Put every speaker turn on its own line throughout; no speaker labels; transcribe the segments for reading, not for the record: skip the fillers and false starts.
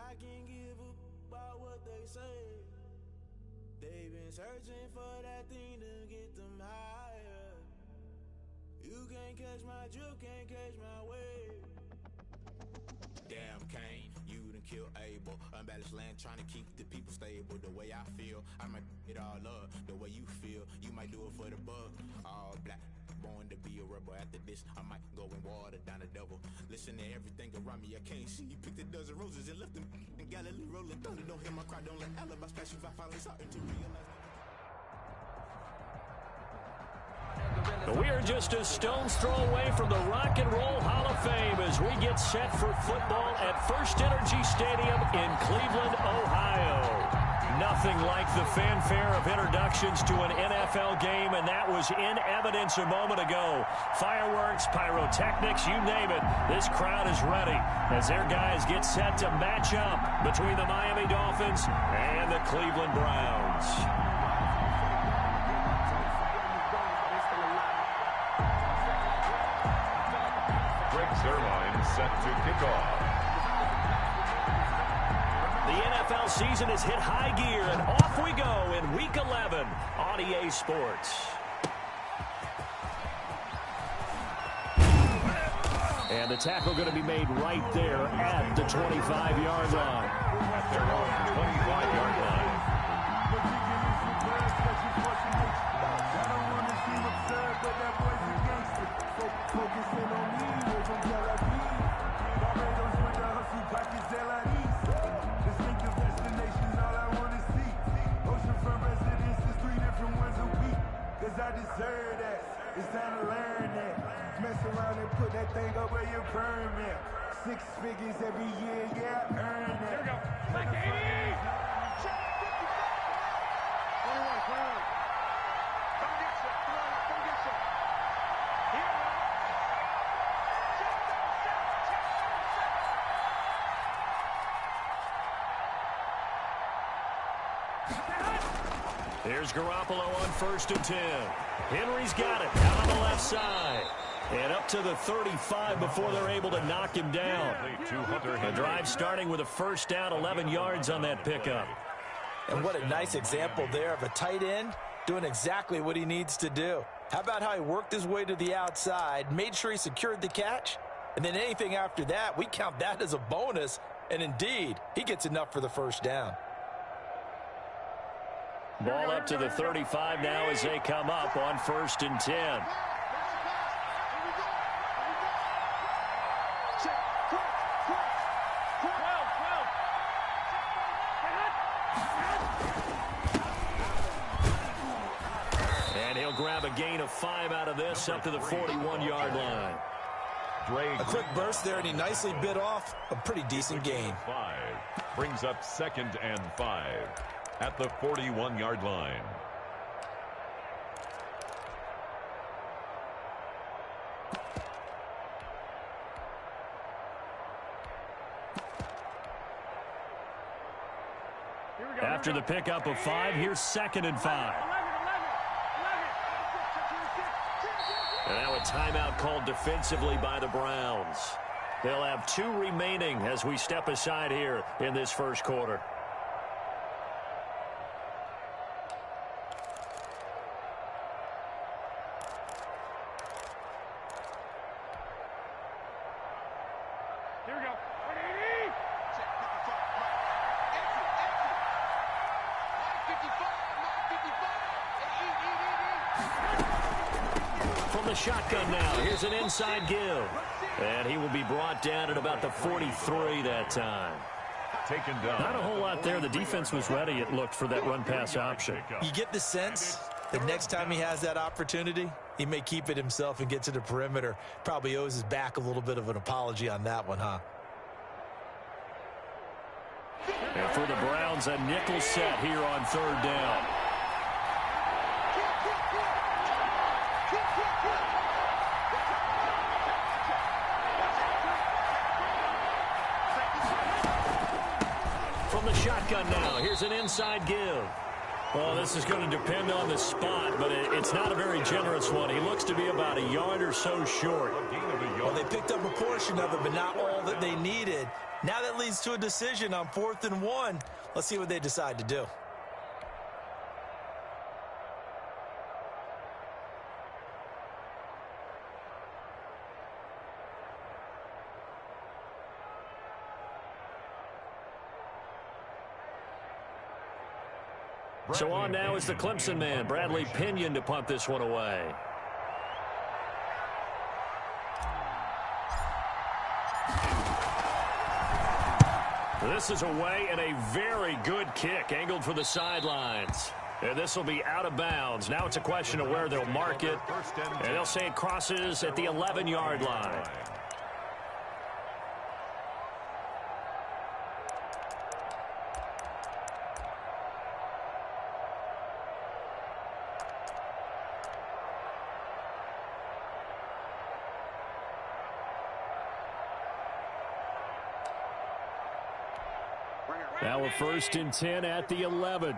I can give a about what they say. They've been searching for that thing to get them higher. You can't catch my drift, can't catch my wave. Damn, Kane, you done killed Abel. Unbalanced land trying to keep the people stable. The way I feel, I might it all up. The way you feel, you might do it for the bug. All black, born to be a rebel. After this, I might go and water down the double. Listen to everything around me, I can't see. Picked a dozen roses and left them in Galilee rolling thunder. Don't hear my cry, don't let alibi splash if I finally starting to realize.
We are just a stone's throw away from the Rock and Roll Hall of Fame as we get set for football at First Energy Stadium in Cleveland, Ohio. Nothing like the fanfare of introductions to an NFL game, and that was in evidence a moment ago. Fireworks, pyrotechnics, you name it. This crowd is ready as their guys get set to match up between the Miami Dolphins and the Cleveland Browns.
Zerline set to kick off.
The NFL season has hit high gear, and off we go in Week 11 on EA Sports. And the tackle going to be made right there at the 25-yard line.
At their own 25-yard line.
I deserve that. It's time to learn that. Mess around and put that thing up where you permit. 6 figures every year, yeah, I earn that.
There we go. Like 80! 21, 21. Come get some. Come on, come get some. Here we go.
Here's Garoppolo on 1st and 10. Henry's got it out on the left side. And up to the 35 before they're able to knock him down. The drive starting with a first down, 11 yards on that pickup.
And what a nice example there of a tight end doing exactly what he needs to do. How about how he worked his way to the outside, made sure he secured the catch, and then anything after that, we count that as a bonus. And indeed, he gets enough for the first down.
Ball up to the 35 now as they come up on 1st and 10. And he'll grab a gain of 5 out of this up to the 41-yard line.
A quick burst there, and he nicely bit off a pretty decent gain.
5 brings up 2nd and 5. At the 41-yard line.
After the pickup of 5, here's 2nd and 5. And now a timeout called defensively by the Browns. They'll have 2 remaining as we step aside here in this first quarter. Shotgun now. Here's an inside give. And he will be brought down at about the 43 that time.
Taken down.
Not a whole lot there. The defense was ready, it looked, for that run-pass option.
You get the sense that next time he has that opportunity, he may keep it himself and get to the perimeter. Probably owes his back a little bit of an apology on that one, huh?
And for the Browns, a nickel set here on 3rd down. From the shotgun now, here's an inside give. Well, this is going to depend on the spot, but it's not a very generous one. He looks to be about a yard or so short.
Well, they picked up a portion of it, but not all that they needed. Now that leads to a decision on 4th and 1. Let's see what they decide to do.
So on now is the Clemson man, Bradley Pinion, to punt this one away. This is away and a very good kick, angled for the sidelines. And this will be out of bounds. Now it's a question of where they'll mark it. And they'll say it crosses at the 11-yard line. Now a 1st and 10 at the 11.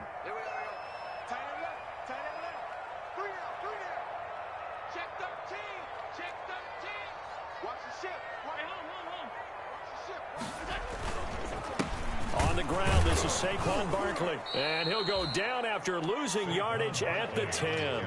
On the ground, this is Saquon Barkley. And he'll go down after losing yardage at the 10.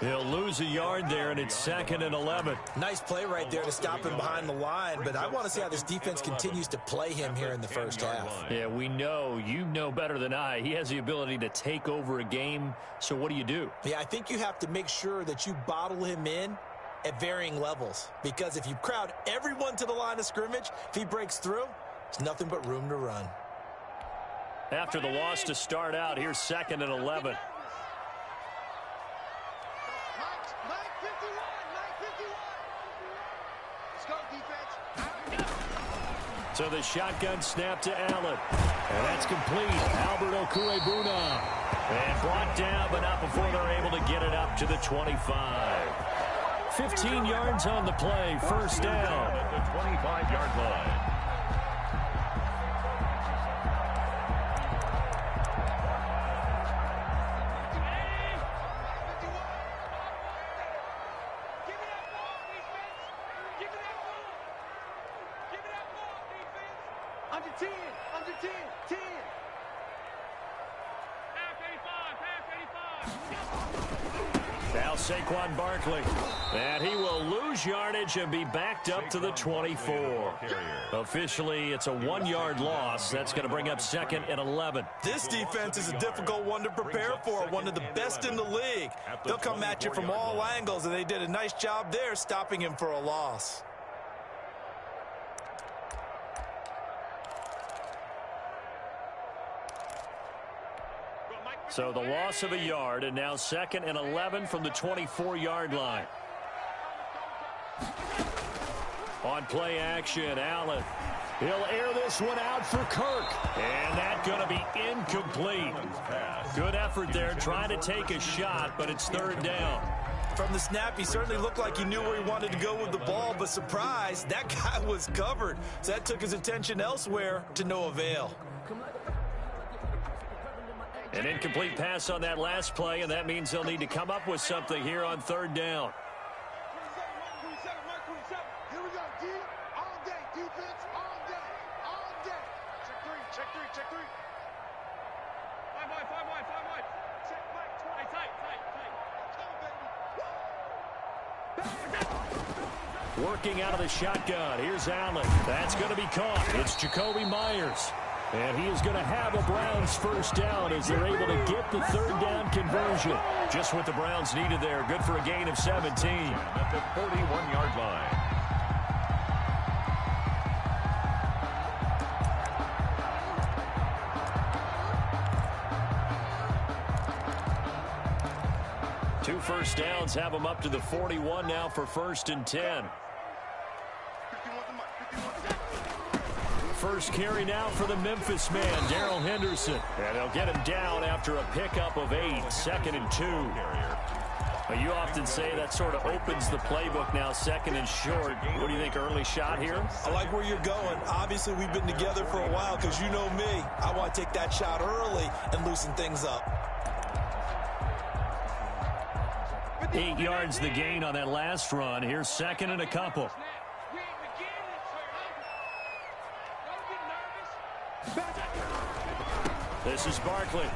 He'll lose a yard there, and it's 2nd and 11.
Nice play right there to stop him behind the line, but I want to see how this defense continues to play him here in the first half.
Yeah, we know. You know better than I. He has the ability to take over a game, so what do?
Yeah, I think you have to make sure that you bottle him in at varying levels, because if you crowd everyone to the line of scrimmage, if he breaks through, there's nothing but room to run.
After the loss to start out, here's 2nd and 11. So the shotgun snap to Allen. And that's complete. Albert Okwuegbunam. And brought down, but not before they're able to get it up to the 25. 15 yards on the play. First down.
At the 25-yard line.
Now Saquon Barkley. And he will lose yardage and be backed up to the 24. Officially, it's a 1-yard loss. That's going to bring up 2nd and 11.
This defense is a difficult one to prepare for, one of the best in the league. They'll come at you from all angles, and they did a nice job there stopping him for a loss.
So the loss of a yard, and now 2nd and 11 from the 24-yard line. On play action, Allen. He'll air this one out for Kirk. And that's going to be incomplete. Good effort there, trying to take a shot, but it's 3rd down.
From the snap, he certainly looked like he knew where he wanted to go with the ball, but surprise, that guy was covered. So that took his attention elsewhere to no avail.
An incomplete pass on that last play, and that means they'll need to come up with something here on 3rd down.
Here we go, D. All day, defense, all day, all day. Check three. 5 wide. Check back, tight.
Working out of the shotgun. Here's Allen. That's going to be caught. It's Jacoby Myers. And he is going to have a Browns first down as they're able to get the 3rd down conversion. Just what the Browns needed there. Good for a gain of 17.
At the 41-yard line.
Two first downs have them up to the 41 now for 1st and 10. First carry now for the Memphis man, Darrell Henderson. And they'll get him down after a pickup of 8, 2nd and 2. You often say that sort of opens the playbook now, 2nd and short. What do you think, early shot here?
I like where you're going. Obviously, we've been together for a while because you know me. I want to take that shot early and loosen things up.
8 yards the gain on that last run. Here's 2nd and a couple. This is Barkley.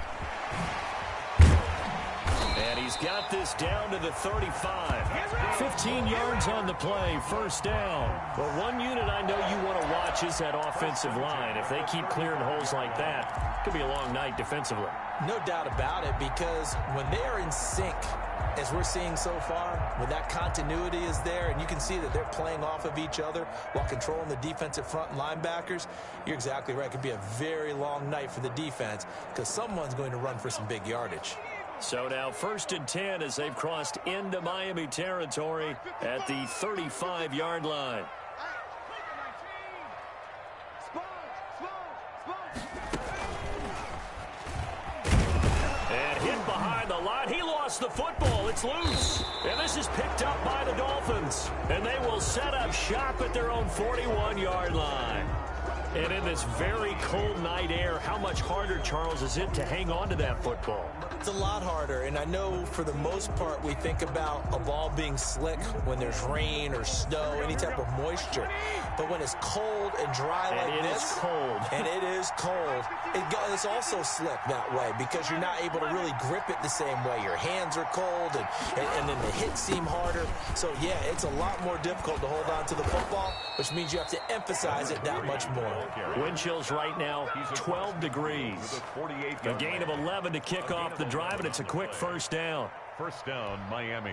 And he's got this down to the 35. 15 yards on the play, first down. But one unit I know you want to watch is that offensive line. If they keep clearing holes like that, it could be a long night defensively.
No doubt about it, because when they are in sync, as we're seeing so far, when that continuity is there, and you can see that they're playing off of each other while controlling the defensive front and linebackers, you're exactly right. It could be a very long night for the defense because someone's going to run for some big yardage.
So now 1st and 10 as they've crossed into Miami territory at the 35-yard line. And hit behind the line. He lost the football. It's loose. And this is picked up by the Dolphins. And they will set up shop at their own 41-yard line. And in this very cold night air, how much harder, Charles, is it to hang on to that football?
It's a lot harder, and I know for the most part we think about a ball being slick when there's rain or snow, any type of moisture. But when it's cold and dry like this,
it's cold.
And it is cold, it's also slick that way because you're not able to really grip it the same way. Your hands are cold, and then the hits seem harder. So, yeah, it's a lot more difficult to hold on to the football, which means you have to emphasize it that much more.
Wind chills right now, 12 degrees. A gain of 11 to kick off the drive, and it's a quick first down.
First down, Miami.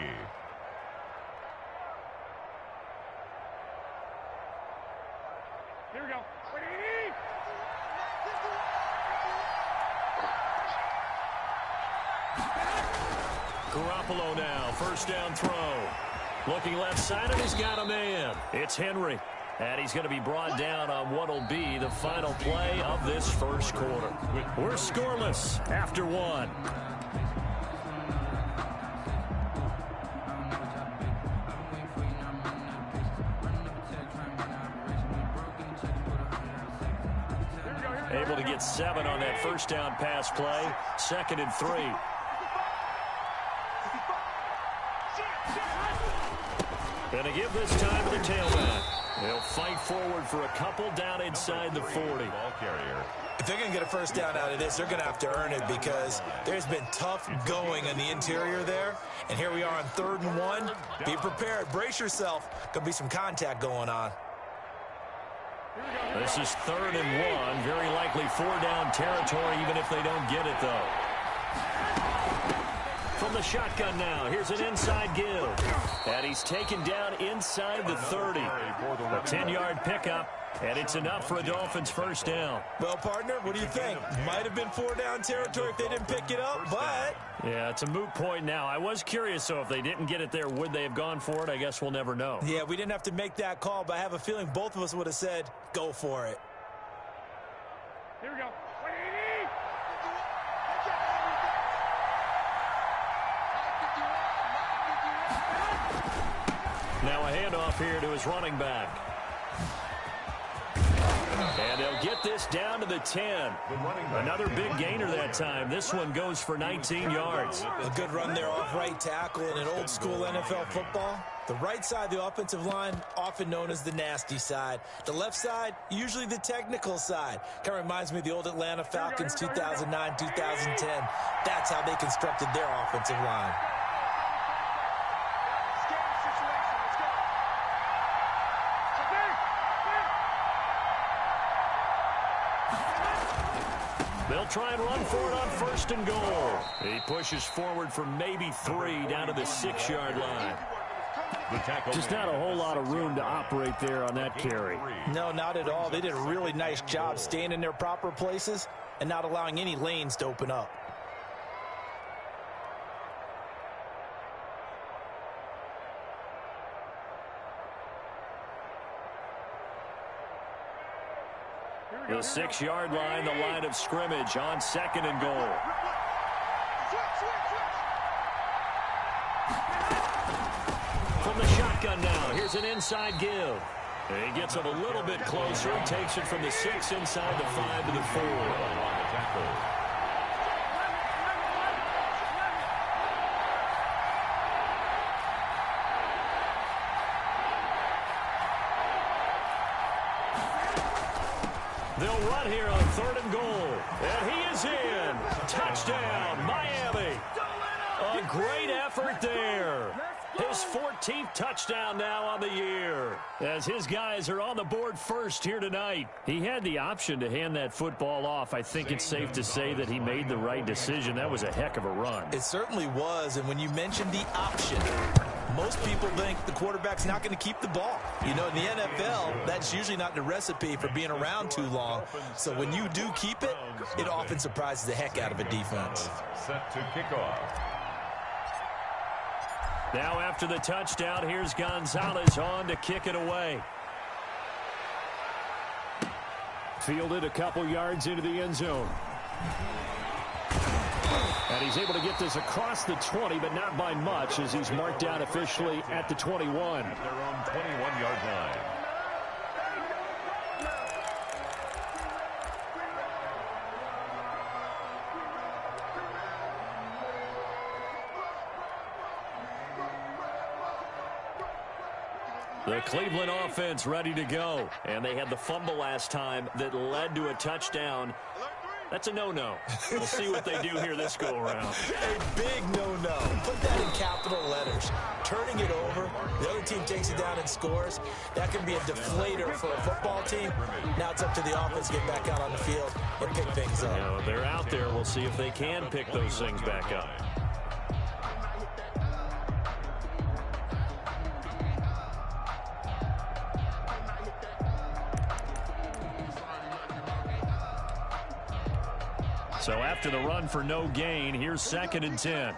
Here we go.
Garoppolo now, first down throw. Looking left side, and he's got a man. It's Henry. And he's going to be brought down on what will be the final play of this first quarter. We're scoreless after one. Able to get 7 on that first down pass play. 2nd and 3. And to give this time to the tailback. They'll fight forward for a couple down inside the 40.
If they're going to get a first down out of this, they're going to have to earn it because there's been tough going on the interior there. And here we are on 3rd and 1. Be prepared. Brace yourself. Could be some contact going on.
This is 3rd and 1. Very likely 4-down territory, even if they don't get it, though. From the shotgun now, here's an inside give. And he's taken down inside the 30. A 10-yard pickup, and it's enough for a Dolphins first down.
Well, partner, what do you think? Might have been 4-down territory if they didn't pick it up, but...
Yeah, it's a moot point now. I was curious, so if they didn't get it there, would they have gone for it? I guess we'll never know.
Yeah, we didn't have to make that call, but I have a feeling both of us would have said, go for it.
Here we go.
Now a handoff here to his running back. And they'll get this down to the 10. Another big gainer that time. This one goes for 19 yards.
A good run there off right tackle in an old school NFL football. The right side of the offensive line, often known as the nasty side. The left side, usually the technical side. Kind of reminds me of the old Atlanta Falcons 2009, 2010. That's how they constructed their offensive line.
They'll try and run for it on 1st and goal. He pushes forward for maybe 3 down to the 6-yard line. Just not a whole lot of room to operate there on that carry.
No, not at all. They did a really nice job staying in their proper places and not allowing any lanes to open up.
The 6-yard line, the line of scrimmage on 2nd and goal. From the shotgun now, here's an inside give. And he gets it a little bit closer. He takes it from the 6 inside the 5 to the 4. They'll run here on 3rd and goal. And he is in. Touchdown, Miami. A great effort there. His 14th touchdown now on the year, as his guys are on the board first here tonight. He had the option to hand that football off. I think it's safe to say that he made the right decision. That was a heck of a run.
It certainly was, and when you mentioned the option, most people think the quarterback's not going to keep the ball. You know, in the NFL, that's usually not the recipe for being around too long. So when you do keep it, it often surprises the heck out of a defense.
Set to kickoff.
Now after the touchdown, here's Gonzalez on to kick it away. Fielded a couple yards into the end zone. And he's able to get this across the 20, but not by much, as he's marked down officially at the 21.
At their own 21-yard line.
The Cleveland offense ready to go. And they had the fumble last time that led to a touchdown. That's a no-no. We'll see what they do here this go-around.
A big no-no. Put that in capital letters. Turning it over, the other team takes it down and scores. That can be a deflator for a football team. Now it's up to the offense to get back out on the field and pick things up.
Now, they're out there. We'll see if they can pick those things back up. So after the run for no gain, here's 2nd and 10.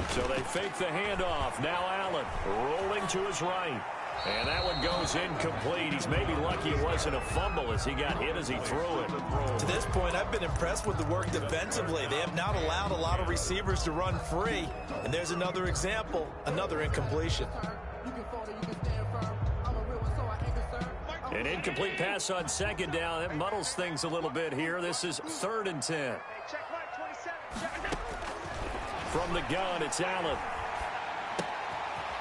So they fake the handoff. Now Allen rolling to his right. And that one goes incomplete. He's maybe lucky it wasn't a fumble as he got hit as he threw it.
To this point, I've been impressed with the work defensively. They have not allowed a lot of receivers to run free. And there's another example, another incompletion.
An incomplete pass on 2nd down. It muddles things a little bit here. This is 3rd and 10. From the gun, it's Allen.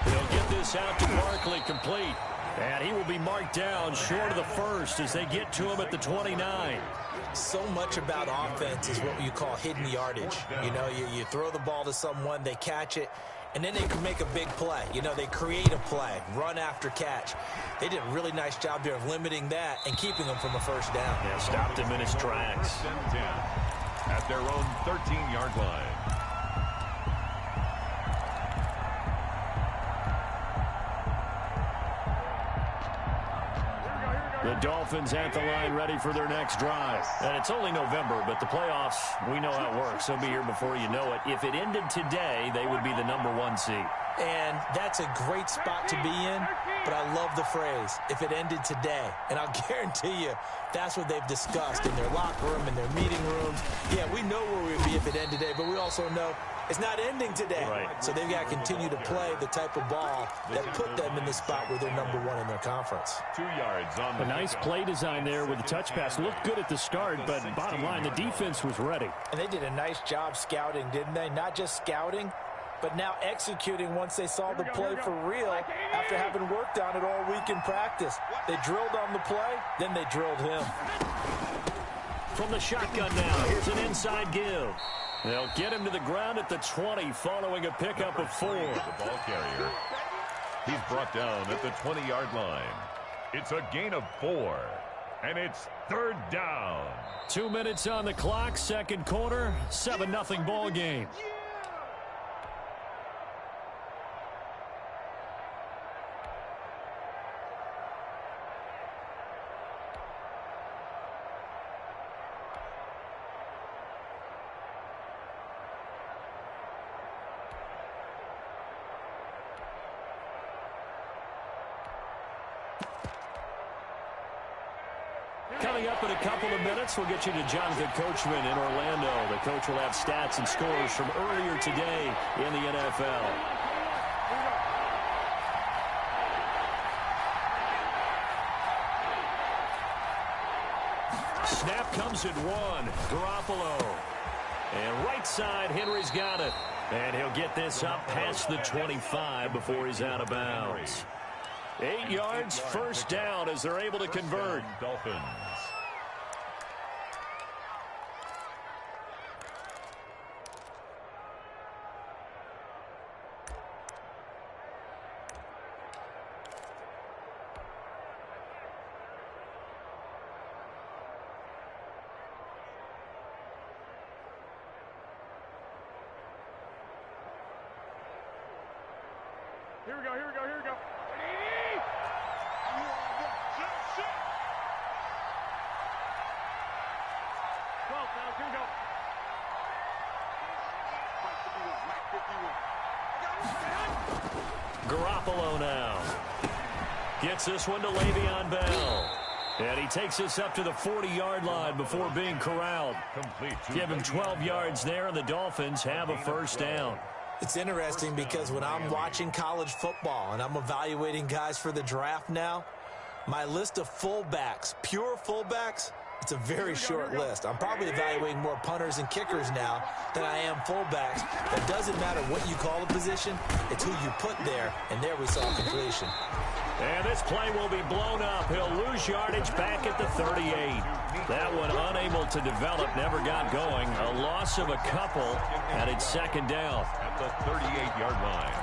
He'll get this out to Barkley, complete. And he will be marked down short of the first as they get to him at the 29.
So much about offense is what you call hidden yardage. You know, you throw the ball to someone, they catch it, and then they can make a big play. You know, they create a play, run after catch. They did a really nice job there of limiting that and keeping them from a first down.
Yeah, stopped him in his tracks.
10 at their own 13-yard line.
The Dolphins at the line ready for their next drive. And it's only November, but the playoffs, we know how it works. They'll be here before you know it. If it ended today, they would be the #1 seed.
And that's a great spot to be in, but I love the phrase, if it ended today. And I'll guarantee you, that's what they've discussed in their locker room, in their meeting rooms. Yeah, we know where we'd be if it ended today, but we also know it's not ending today.
Right.
So they've got to continue to play the type of ball that put them in the spot where they're #1 in their conference.
2 yards on the
A nice play design there with the touch pass. Looked good at the start, but bottom line, the defense was ready.
And they did a nice job scouting, didn't they? Not just scouting, but now executing once they saw the play for real after having worked on it all week in practice. They drilled on the play, then they drilled him.
From the shotgun now, here's an inside give. They'll get him to the ground at the 20 following a pickup of 4.
The ball carrier. He's brought down at the 20-yard line. It's a gain of 4, and it's 3rd down.
2 minutes on the clock, second quarter, 7-0 ball game. Coming up in a couple of minutes, we'll get you to Jonathan Coachman in Orlando. The coach will have stats and scores from earlier today in the NFL. Snap comes at 1. Garoppolo. And right side, Henry's got it. And he'll get this up past the 25 before he's out of bounds. 8 yards, first down as they're able to convert.
Dolphins.
Here we go, here we go, here we go.
Garoppolo now. Gets this one to Le'Veon Bell. And he takes this up to the 40-yard line before being corralled. Give him 12 yards there, and the Dolphins have a first down.
It's interesting because when I'm watching college football and I'm evaluating guys for the draft now, my list of fullbacks, pure fullbacks, it's a very short list. I'm probably evaluating more punters and kickers now than I am fullbacks. It doesn't matter what you call the position, it's who you put there, and there we saw completion.
And this play will be blown up. He'll lose yardage back at the 38. That one unable to develop, never got going. A loss of a couple, and it's second down.
At the 38-yard line.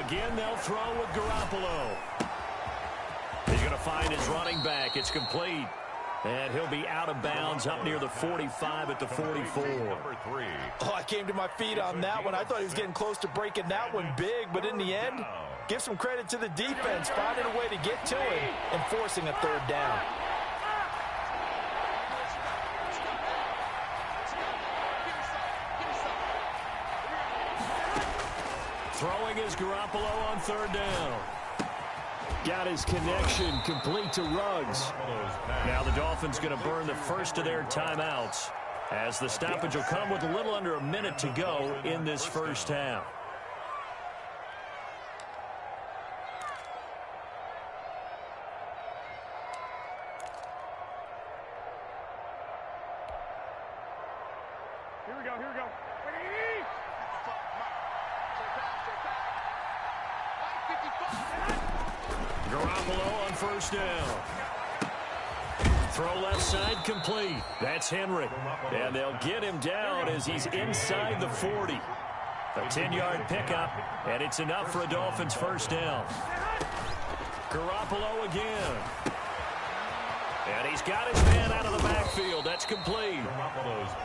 Again, they'll throw with Garoppolo. He's going to find his running back. It's complete. And he'll be out of bounds up near the 45 at the 44.
Oh, I came to my feet on that one. I thought he was getting close to breaking that one big, but in the end, give some credit to the defense, finding a way to get to him and forcing a third down.
Throwing is Garoppolo on third down. Got his connection complete to Ruggs. Now the Dolphins going to burn the first of their timeouts as the stoppage will come with a little under a minute to go in this first half.
Here we go, here we go.
Garoppolo on first down. Throw left side complete. That's Henry. And they'll get him down as he's inside the 40. A 10-yard pickup, and it's enough for a Dolphins first down. Garoppolo again. And he's got his man out of the backfield. That's complete.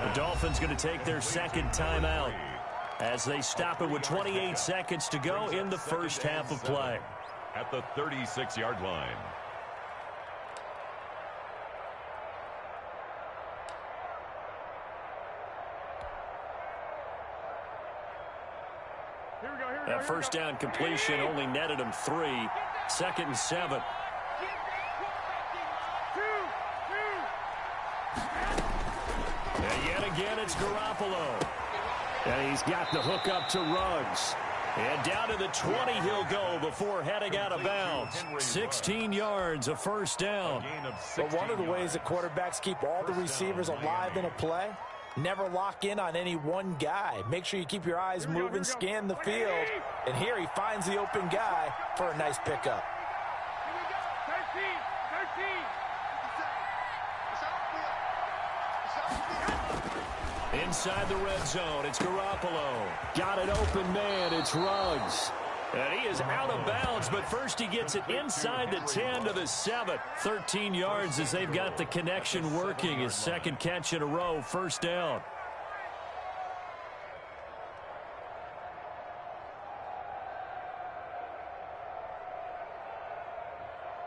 The Dolphins going to take their second timeout as they stop it with 28 seconds to go in the first half of play.
At the 36-yard line.
Here we go, here we go.
That first down completion only netted him 3. Second and 7. And yet again, it's Garoppolo. And he's got the hook up to Ruggs. And down to the 20 he'll go before heading out of bounds. 16 yards, a first down.
But one of the ways that quarterbacks keep all the receivers alive in a play, never lock in on any one guy. Make sure you keep your eyes moving, scan the field. And here he finds the open guy for a nice pickup.
13.
Inside the red zone, it's Garoppolo. Got an open man, it's Ruggs. And he is out of bounds, but first he gets it inside the 10 to the 7. 13 yards as they've got the connection working. His second catch in a row, first down.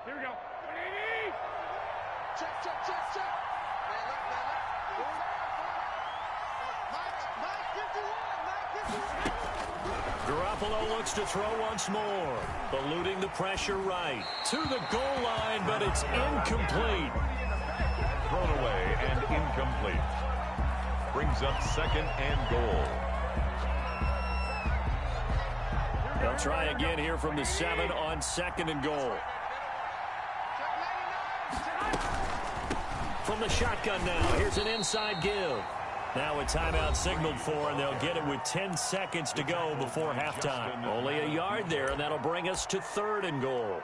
Here we go. Check.
Garoppolo looks to throw once more. Eluding the pressure right. To the goal line, but it's incomplete.
Thrown away and incomplete. Brings up 2nd and goal.
They'll try again here from the 7 on 2nd and goal. From the shotgun now, here's an inside give. Now a timeout signaled for, and they'll get it with 10 seconds to go before halftime. Only a yard there, and that'll bring us to 3rd and goal.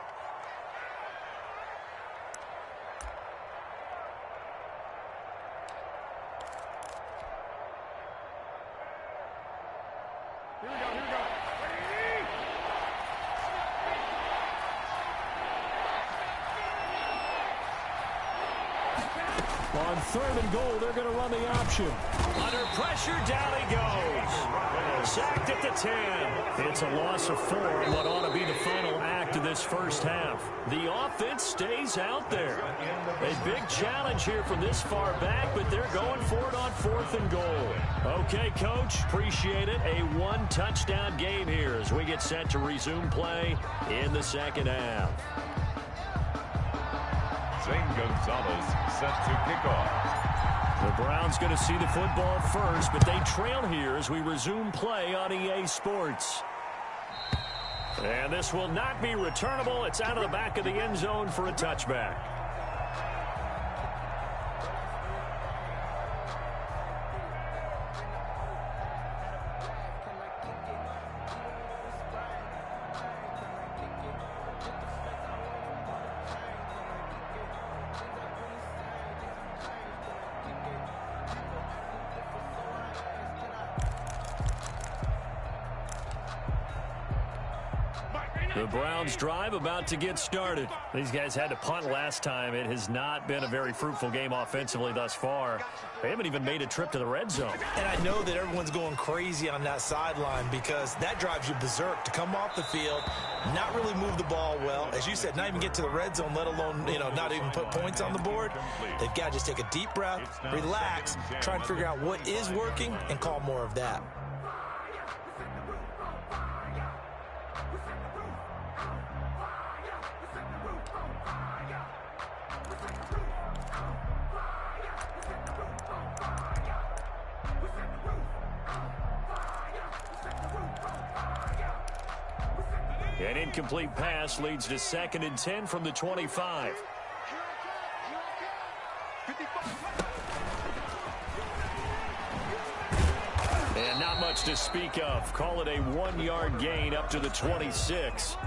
On 3rd and goal, they're going to run the option. Under pressure, down he goes. Sacked at the 10. It's a loss of 4 in what ought to be the final act of this first half. The offense stays out there. A big challenge here from this far back, but they're going for it on 4th and goal. Okay, Coach, appreciate it. A 1-touchdown game here as we get set to resume play in the second half.
Zane Gonzalez set to kick off.
The Browns going to see the football first, but they trail here as we resume play on EA Sports. And this will not be returnable. It's out of the back of the end zone for a touchback. The Browns drive about to get started. These guys had to punt last time. It has not been a very fruitful game offensively thus far. They haven't even made a trip to the red zone.
And I know that everyone's going crazy on that sideline because that drives you berserk to come off the field, not really move the ball well. As you said, not even get to the red zone, let alone, not even put points on the board. They've got to just take a deep breath, relax, try and figure out what is working and call more of that.
An incomplete pass leads to 2nd and 10 from the 25. And not much to speak of. Call it a 1-yard gain up to the 26.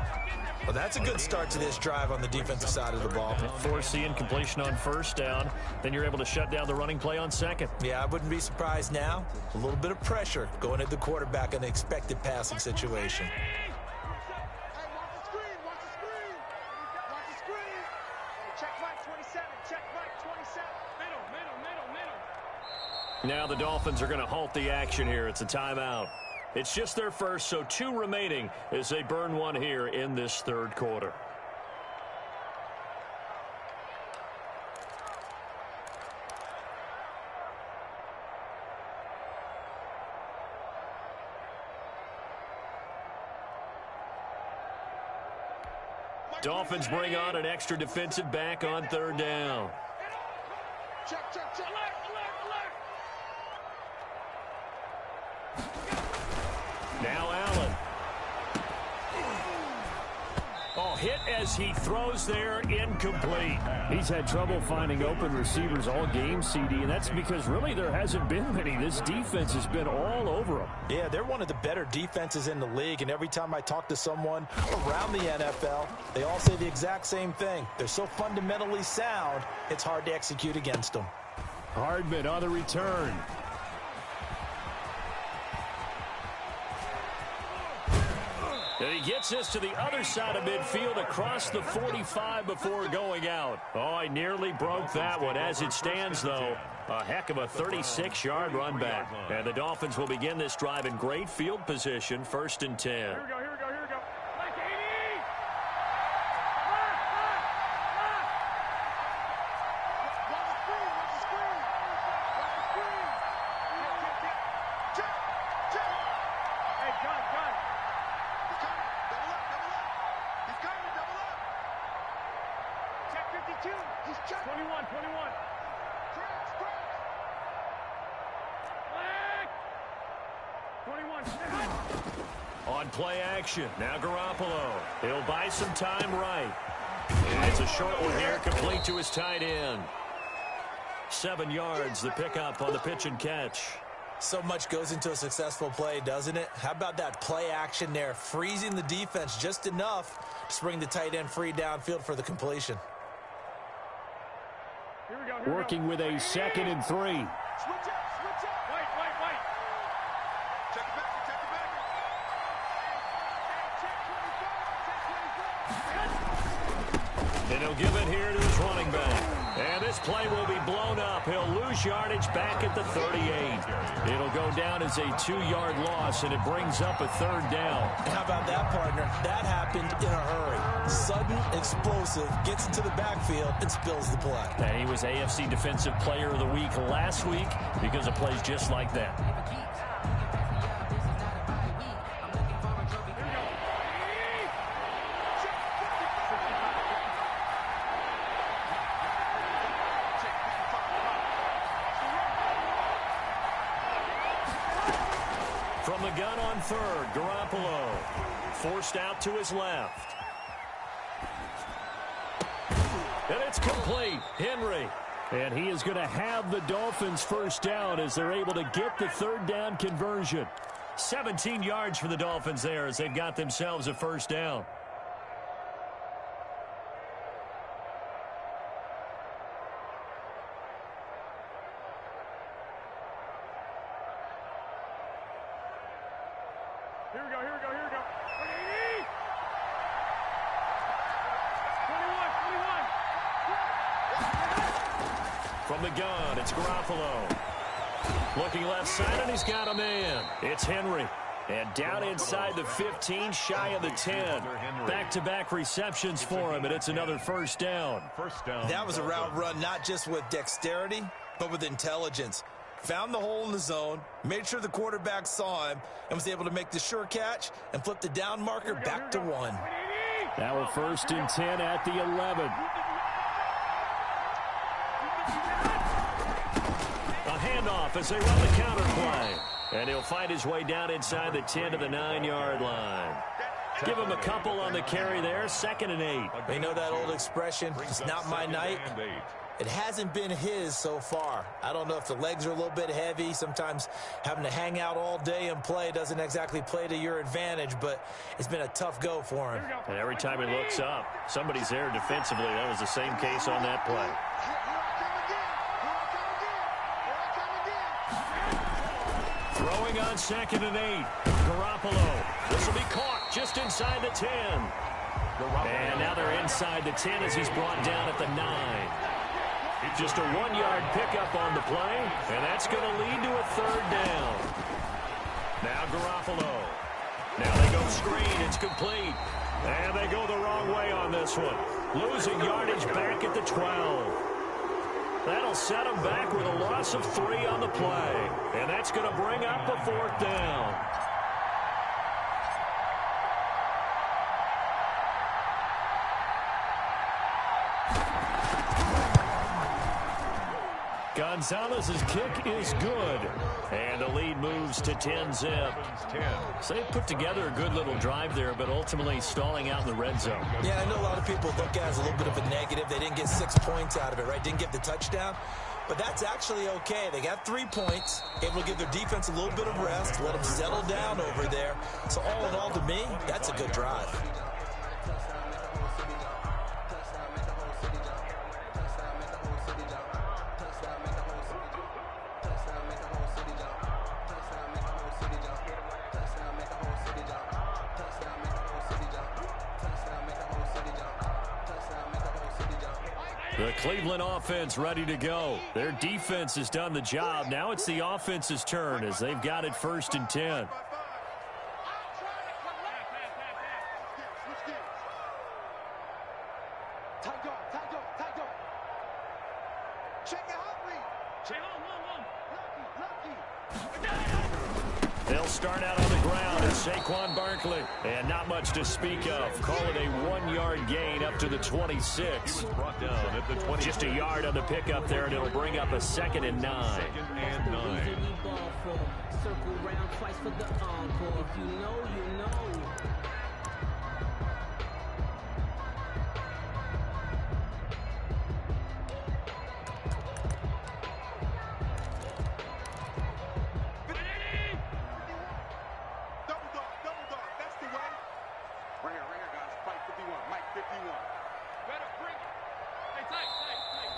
Well, that's a good start to this drive on the defensive side of the ball.
Force the incompletion on 1st down. Then you're able to shut down the running play on 2nd.
Yeah, I wouldn't be surprised now. A little bit of pressure going at the quarterback in the expected passing situation.
Now the Dolphins are going to halt the action here. It's a timeout. It's just their first, so 2 remaining as they burn 1 here in this 3rd quarter. Dolphins bring on an extra defensive back on 3rd down.
Check. Alert.
Now Allen. Oh, hit as he throws there, incomplete. He's had trouble finding open receivers all game, CD, and that's because really there hasn't been many. This defense has been all over them.
Yeah, they're one of the better defenses in the league, and every time I talk to someone around the NFL, they all say the exact same thing. They're so fundamentally sound, it's hard to execute against them.
Hardman on the return. And he gets this to the other side of midfield across the 45 before going out. Oh, I nearly broke that one. As it stands, though, a heck of a 36-yard run back. And the Dolphins will begin this drive in great field position, 1st and 10.
Here we go. Like 80! Watch the screen! Check! Hey, gun! He's coming! Double up! Check 52! He's checked! 21! Press!
On play action, now Garoppolo. He'll buy some time right. And it's a short one here, complete to his tight end. 7 yards, the pickup on the pitch and catch.
So much goes into a successful play, doesn't it? How about that play action there, freezing the defense just enough to bring the tight end free downfield for the completion.
Working with a 2nd and 3.
Switch up. Wait. Check it back.
And he'll give it here to his running back. And this play will be blown up. He'll lose yardage back at the 38. It'll go down as a 2-yard loss, and it brings up a 3rd down.
And how about that, partner? That happened in a hurry. Sudden, explosive, gets into the backfield, and spills the play.
And he was AFC Defensive Player of the Week last week because of plays just like that. From the gun on 3rd, Garoppolo forced out to his left. And it's complete. Henry. And he is going to have the Dolphins first down as they're able to get the 3rd down conversion. 17 yards for the Dolphins there as they've got themselves a first down.
Here we go. 180. 21.
From the gun, it's Garoppolo. Looking left side, and he's got a man. It's Henry. And down inside the 15, shy of the 10. Back-to-back receptions for him, and it's another first down.
That was a route run not just with dexterity, but with intelligence. Found the hole in the zone, made sure the quarterback saw him, and was able to make the sure catch and flip the down marker back to 1.
Now a 1st and 10 at the 11. A handoff as they run the counter play. And he'll find his way down inside the 10 to the 9-yard line. Give him a couple on the carry there, 2nd and 8.
They know that old expression, it's not my night. It hasn't been his so far. I don't know if the legs are a little bit heavy. Sometimes having to hang out all day and play doesn't exactly play to your advantage, but it's been a tough go for him.
And every time he looks up, somebody's there defensively. That was the same case on that play. Throwing on 2nd and 8. Garoppolo. This will be caught just inside the 10. And now they're inside the 10 as he's brought down at the 9. Just a 1-yard pickup on the play, and that's going to lead to a 3rd down. Now Garoppolo. Now they go screen. It's complete. And they go the wrong way on this one. Losing yardage back at the 12. That'll set them back with a loss of 3 on the play. And that's going to bring up a 4th down. Gonzalez's kick is good. And the lead moves to 10-zip. So they put together a good little drive there, but ultimately stalling out in the red zone.
Yeah, I know a lot of people look at it as a little bit of a negative. They didn't get 6 points out of it, right? Didn't get the touchdown. But that's actually okay. They got 3 points, able to give their defense a little bit of rest, let them settle down over there. So all in all, to me, that's a good drive.
The Cleveland offense ready to go. Their defense has done the job. Now it's the offense's turn as they've got it 1st and 10. They'll start out on the ground Saquon Barkley. And not much to speak of. Call it a 1-yard gain up to the 26.
He was brought down at the 20.
Just a yard on the pickup there, and it'll bring up a 2nd and 9.
2nd and 9.
Circle round twice for the encore. If you know, you know.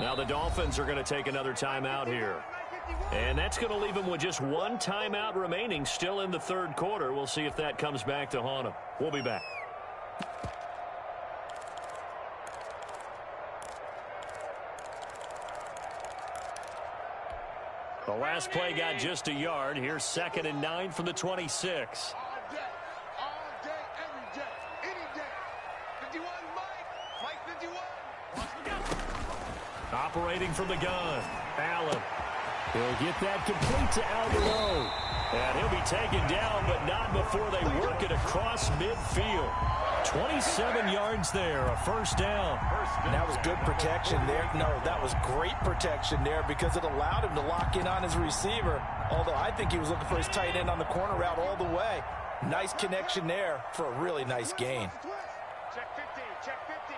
Now the Dolphins are going to take another timeout here. And that's going to leave them with just one timeout remaining still in the third quarter. We'll see if that comes back to haunt them. We'll be back. The last play got just a yard. Here's 2nd and 9 from the 26.
All day, every day, any day. 51, Mike 51.
Operating from the gun, Allen. He'll get that complete to Alvaro. And he'll be taken down, but not before they work it across midfield. 27 yards there, a first down.
And that was good protection there. No, that was great protection there because it allowed him to lock in on his receiver. Although I think he was looking for his tight end on the corner route all the way. Nice connection there for a really nice gain.
Check 50, check 50.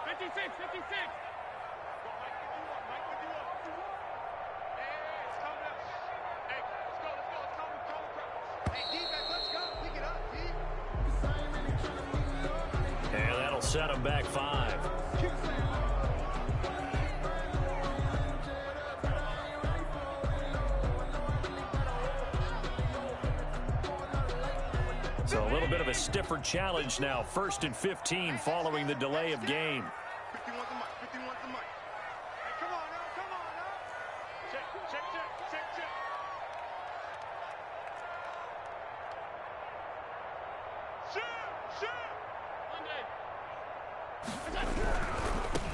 56, 56.
And that'll set them back 5. So a little bit of a stiffer challenge now. 1st and 15 following the delay of game.
51 to Mike, 51 to Mike. Hey, come on now. Check.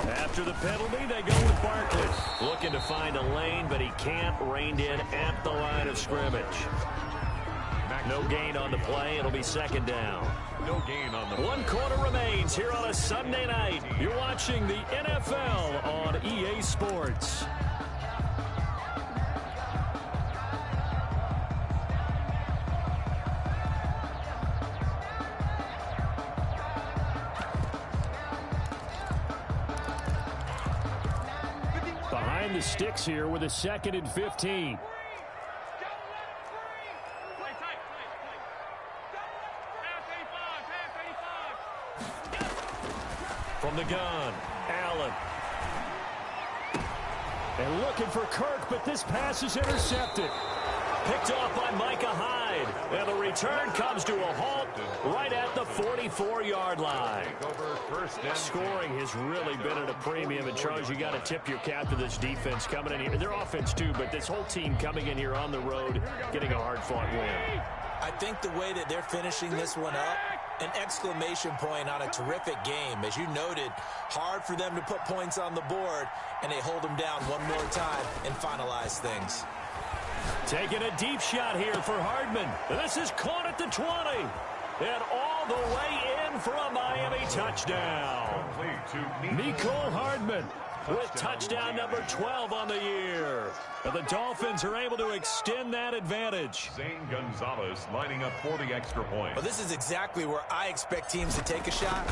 After the penalty, they go with Barkley. Looking to find a lane, but he can't. Reined in at the line of scrimmage. No gain on the play. It'll be 2nd down.
No gain on the
1 quarter remains here on a Sunday night. You're watching the NFL on EA Sports. Behind the sticks here with a 2nd and 15. From the gun, Allen. And looking for Kirk, but this pass is intercepted. Picked off by Micah Hyde. And the return comes to a halt right at the 44-yard line. Scoring has really been at a premium. And, Charles, you got to tip your cap to this defense coming in here. Their offense, too, but this whole team coming in here on the road, getting a hard-fought win.
I think the way that they're finishing this one up, an exclamation point on a terrific game. As you noted, hard for them to put points on the board, and they hold them down one more time and finalize things.
Taking a deep shot here for Hardman. This is caught at the 20. And all the way in for a Miami touchdown. Mecole Hardman with touchdown number 12 on the year. And the Dolphins are able to extend that advantage.
Zane Gonzalez lining up for the extra point.
Well, this is exactly where I expect teams to take a shot.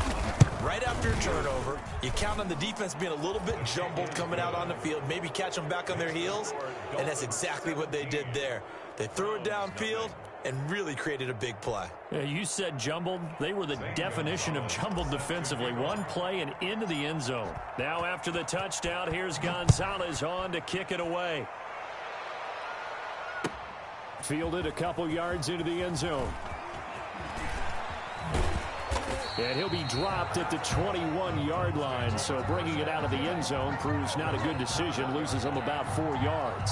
Right after a turnover, you count on the defense being a little bit jumbled coming out on the field, maybe catch them back on their heels, and that's exactly what they did there. They threw it downfield and really created a big play.
Yeah, you said jumbled. They were the definition of jumbled defensively. One play and into the end zone. Now after the touchdown, here's Gonzalez on to kick it away. Fielded a couple yards into the end zone. And he'll be dropped at the 21-yard line, so bringing it out of the end zone proves not a good decision, loses him about 4 yards.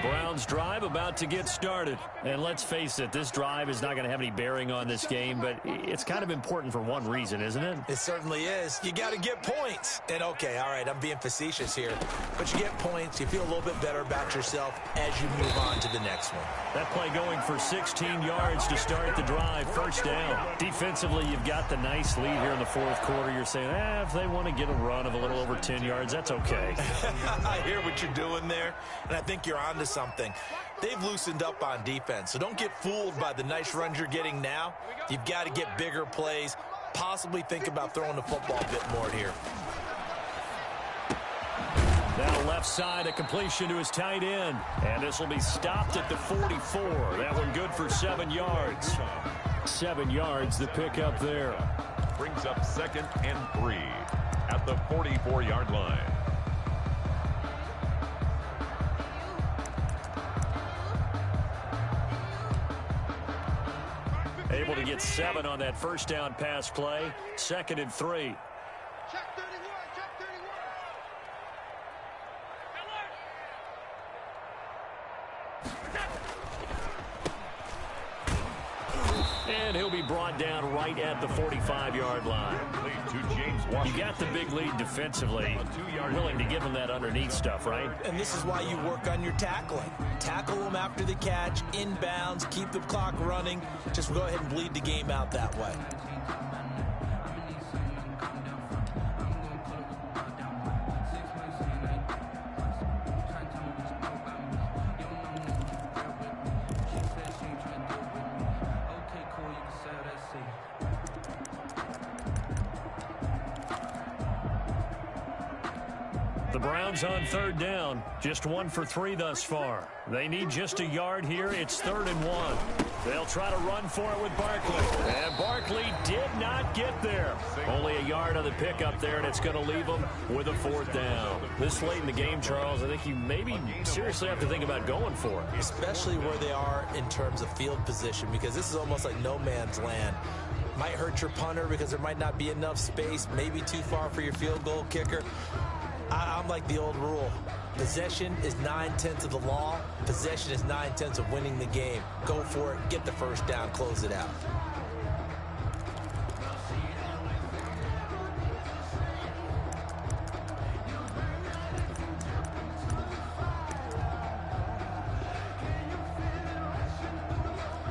Browns drive about to get started. And let's face it, this drive is not going to have any bearing on this game, but it's kind of important for one reason, isn't it?
It certainly is. You got to get points. And okay, all right, I'm being facetious here, but you get points, you feel a little bit better about yourself as you move on to the next one.
That play going for 16 yards to start the drive, first down. Defensively, you've got the nice lead here in the fourth quarter. You're saying, if they want to get a run of a little over 10 yards, that's okay.
I hear what you're doing there, and I think you're onto something. They've loosened up on defense, so don't get fooled by the nice runs you're getting now. You've got to get bigger plays, possibly think about throwing the football a bit more here.
Now left side, a completion to his tight end. And this will be stopped at the 44. That one good for 7 yards. 7 yards, the pickup there.
Brings up 2nd and 3 at the 44-yard line.
Able to get 7 on that first down pass play. 2nd and 3.
Check 31, check 31.
And he'll be brought down right at the 45-yard line. You got the big lead defensively. Willing to give him that underneath stuff, right?
And this is why you work on your tackling. Tackle them after the catch, inbounds, keep the clock running. Just go ahead and bleed the game out that way.
The Browns on 3rd down. Just 1 for 3 thus far. They need just a yard here. It's 3rd and 1. They'll try to run for it with Barkley. And Barkley did not get there. Only a yard on the pickup there, and it's going to leave them with a 4th down. This late in the game, Charles, I think you maybe seriously have to think about going for it.
Especially where they are in terms of field position, because this is almost like no man's land. Might hurt your punter because there might not be enough space, maybe too far for your field goal kicker. I'm like the old rule. Possession is 9/10 of the law. Possession is 9/10 of winning the game. Go for it. Get the first down. Close it out.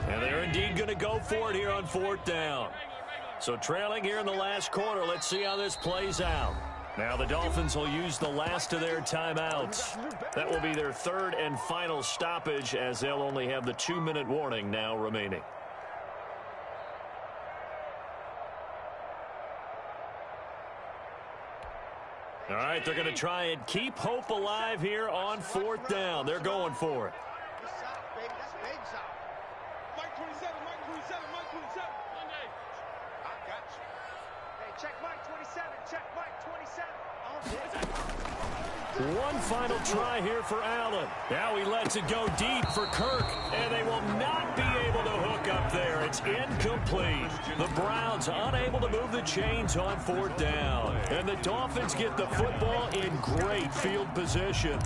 And they're indeed going to go for it here on 4th down. So trailing here in the last quarter. Let's see how this plays out. Now the Dolphins will use the last of their timeouts. That will be their 3rd and final stoppage, as they'll only have the 2-minute warning now remaining. All right, they're going to try and keep hope alive here on 4th down. They're going for it.
That's big south. Mike 27, Mike 27, Mike 27. Monday. I got you. Hey, check Mike 27, check Mike 27.
One final try here for Allen. Now he lets it go deep for Kirk, and they will not be able to hook up there. It's incomplete. The Browns unable to move the chains on 4th down. And the Dolphins get the football in great field position.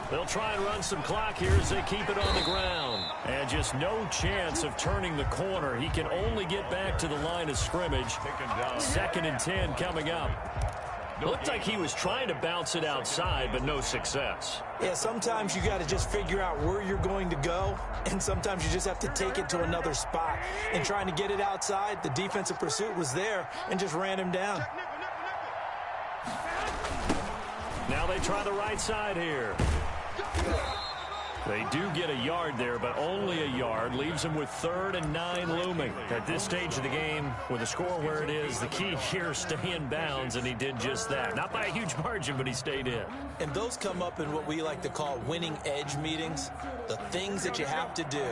They'll try and run some clock here as they keep it on the ground. And just no chance of turning the corner. He can only get back to the line of scrimmage. 2nd and 10 coming up. Looked like he was trying to bounce it outside, but no success.
Yeah, sometimes you got to just figure out where you're going to go, and sometimes you just have to take it to another spot. And trying to get it outside, the defensive pursuit was there and just ran him down.
Now they try the right side here. They do get a yard there, but only a yard. Leaves them with 3rd and 9 looming. At this stage of the game, with the score where it is, the key here, stay in bounds, and he did just that. Not by a huge margin, but he stayed in.
And those come up in what we like to call winning edge meetings. The things that you have to do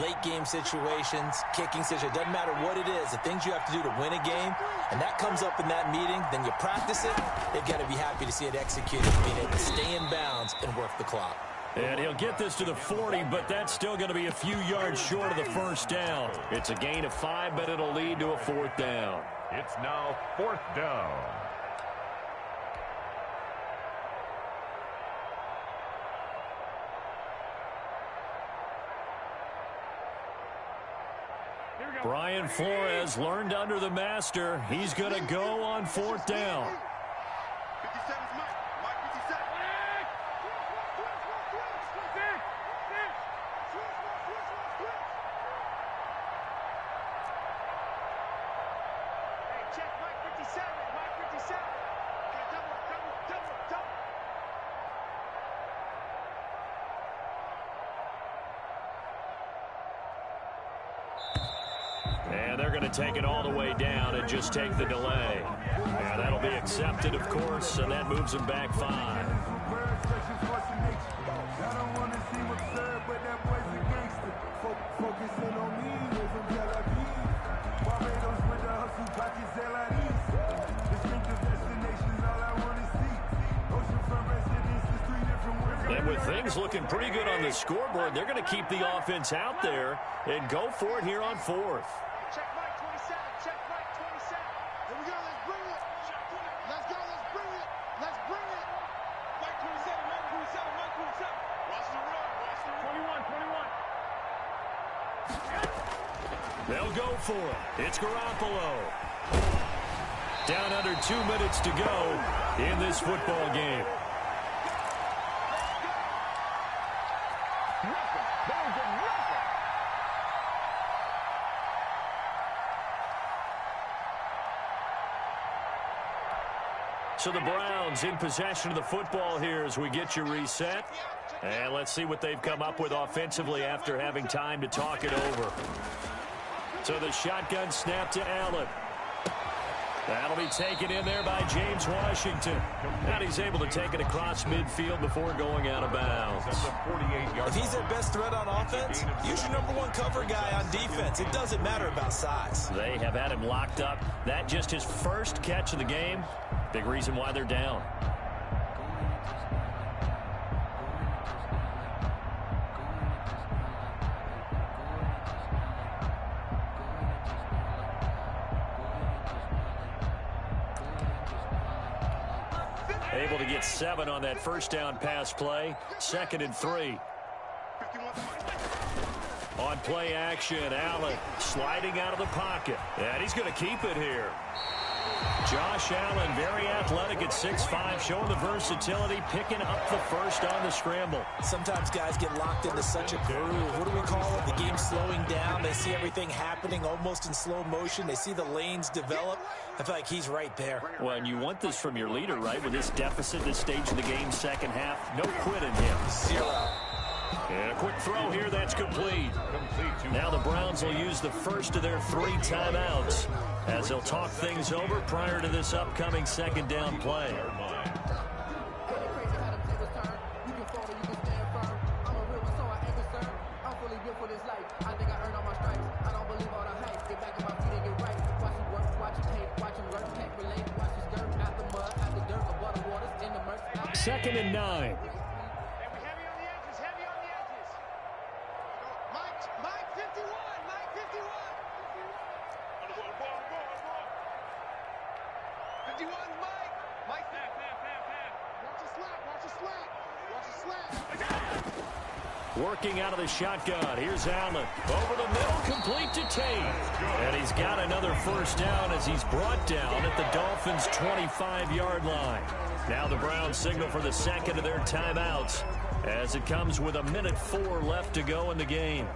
late game situations, kicking situations, doesn't matter what it is, the things you have to do to win a game, and that comes up in that meeting, then you practice it, they've got to be happy to see it executed, being able to stay in bounds and work the clock.
And he'll get this to the 40, but that's still going to be a few yards short of the first down. It's a gain of 5, but it'll lead to a 4th down.
It's now 4th down.
Brian Flores learned under the master. He's going to go on 4th down.
57's Mike. Mike 57. Hey, check Mike 57. Mike 57. Okay, double.
And they're going to take it all the way down and just take the delay. And that'll be accepted, of course, and that moves him back 5.
I don't want to seem absurd, but that boy's a gangster. Focusing on me, we're from Tel Aviv. Barbados with the hustle, pockets LIDs. Distinctive destinations, all I want to see. Oceanfront residences, 3 different words.
And with things looking pretty good on the scoreboard, they're going to keep the offense out there and go for it here on 4th.
Check Mike 27. Check Mike 27. Here we go. Let's bring it. Let's go. Let's bring it. Let's bring it. Mike 27. Mike 27. Mike 27. Watch the run. Watch the run. 21. 21.
They'll go for it. It's Garoppolo. Down under 2 minutes to go in this football game. So the Browns in possession of the football here as we get you reset. And let's see what they've come up with offensively after having time to talk it over. So the shotgun snap to Allen. That'll be taken in there by James Washington. And he's able to take it across midfield before going out of bounds.
If he's their best threat on offense, use your #1 cover guy on defense. It doesn't matter about size.
They have had him locked up. That just his first catch of the game. Big reason why they're down. Able to get 7 on that first down pass play. 2nd and 3. On play action, Allen sliding out of the pocket. And he's going to keep it here. Josh Allen, very athletic at 6'5", showing the versatility, picking up the first on the scramble.
Sometimes guys get locked into such a groove. What do we call it? The game's slowing down. They see everything happening almost in slow motion. They see the lanes develop. I feel like he's right there.
Well, and you want this from your leader, right? With this deficit, this stage of the game, second half, no quit in him.
0.
And a quick throw here, that's complete. Now the Browns will use the first of their 3 timeouts as they'll talk things over prior to this upcoming 2nd down play. Second and 9. Working out of the shotgun. Here's Allen. Over the middle, complete to Tate. And he's got another first down as he's brought down at the Dolphins' 25-yard line. Now the Browns signal for the 2nd of their timeouts as it comes with 1:04 left to go in the game.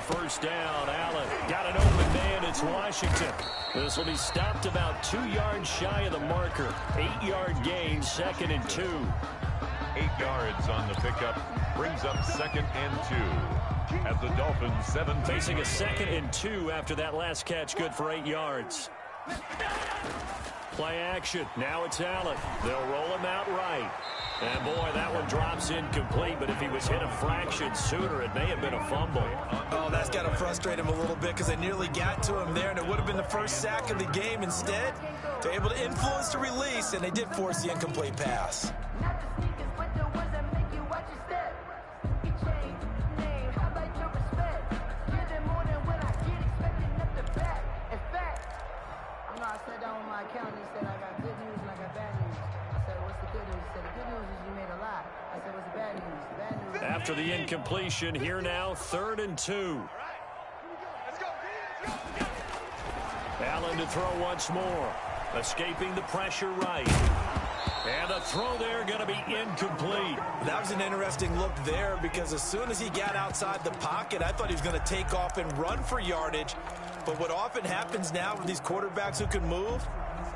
first down. Allen got an open man. It's Washington. This will be stopped about 2 yards shy of the marker. 8-yard gain, 2nd and 2.
8 yards on the pickup. Brings up 2nd and 2. At the Dolphins 17.
Facing a 2nd and 2 after that last catch. Good for 8 yards. Play action. Now it's Allen. They'll roll him out right. And, boy, that one drops incomplete, but if he was hit a fraction sooner, it may have been a fumble.
Oh, that's got to frustrate him a little bit because they nearly got to him there, and it would have been the first sack of the game. Instead, they're able to influence the release, and they did force the incomplete pass.
I sat down with my accountant. He said, I got good news and I got bad news. I said, what's the good news? He said, the good news is you made a lot. I said, what's the bad news? The bad news.
After the incompletion, here now, 3rd and 2. Allen to throw once more. Escaping the pressure right. And the throw there going to be incomplete.
That was an interesting look there because as soon as he got outside the pocket, I thought he was going to take off and run for yardage. But what often happens now with these quarterbacks who can move,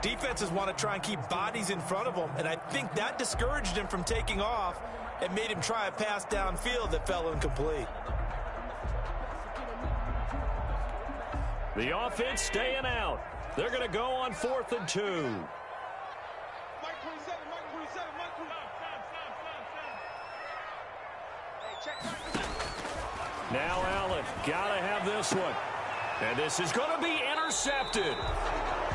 defenses want to try and keep bodies in front of them, and I think that discouraged him from taking off and made him try a pass downfield that fell incomplete.
The offense staying out. They're going to go on 4th and 2. Now Allen, got to have this one. And this is going to be intercepted.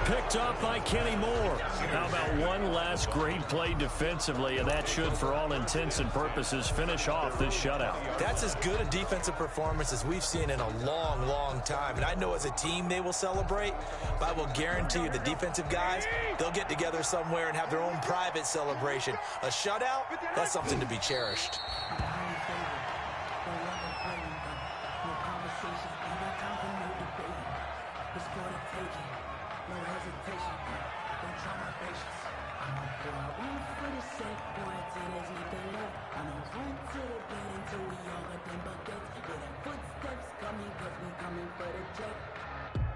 Picked up by Kenny Moore. How about one last great play defensively, and that should, for all intents and purposes, finish off this shutout.
That's as good a defensive performance as we've seen in a long, long time. And I know as a team they will celebrate, but I will guarantee you the defensive guys, they'll get together somewhere and have their own private celebration. A shutout, that's something to be cherished.
No hesitation, don't try